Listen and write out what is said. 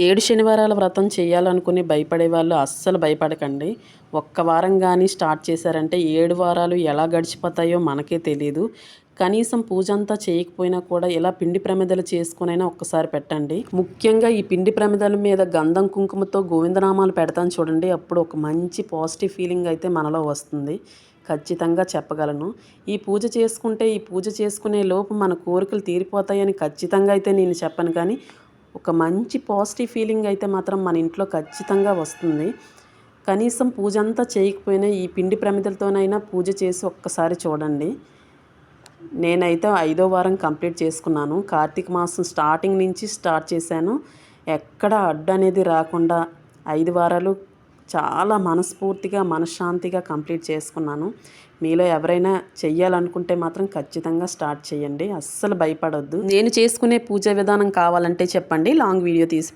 ఏడు శనివారాల వ్రతం చేయాలనుకుని భయపడే వాళ్ళు అస్సలు భయపడకండి. ఒక్క వారం గానీ స్టార్ట్ చేశారంటే 7 వారాలు ఎలా గడిచిపోతాయో మనకే తెలీదు. కనీసం పూజంతా చేయకపోయినా కూడా ఇలా పిండి ప్రమిదలు చేసుకొనైనా ఒక్కసారి పెట్టండి. ముఖ్యంగా ఈ పిండి ప్రమిదల మీద గంధం, కుంకుమతో గోవిందనామాలు పెడతాను చూడండి. అప్పుడు ఒక మంచి పాజిటివ్ ఫీలింగ్ అయితే మనలో వస్తుంది. ఖచ్చితంగా చెప్పగలను. ఈ పూజ చేసుకుంటే, ఈ పూజ చేసుకునే లోపు మన కోరికలు తీరిపోతాయని ఖచ్చితంగా అయితే నేను చెప్పను, కానీ ఒక మంచి పాజిటివ్ ఫీలింగ్ అయితే మాత్రం మన ఇంట్లో ఖచ్చితంగా వస్తుంది. కనీసం పూజ అంతా చేయకపోయినా ఈ పిండి ప్రమిదలతోనైనా పూజ చేసి ఒక్కసారి చూడండి. నేనైతే 5వ వారం కంప్లీట్ చేసుకున్నాను. కార్తీక మాసం స్టార్టింగ్ నుంచి స్టార్ట్ చేశాను. ఎక్కడ అడ్డు అనేది రాకుండా 5 వారాలు చాలా మనస్ఫూర్తిగా, మనశ్శాంతిగా కంప్లీట్ చేసుకున్నాను. మీలో ఎవరైనా చెయ్యాలనుకుంటే మాత్రం ఖచ్చితంగా స్టార్ట్ చేయండి. అస్సలు భయపడొద్దు. నేను చేసుకునే పూజా విధానం కావాలంటే చెప్పండి, లాంగ్ వీడియో తీసి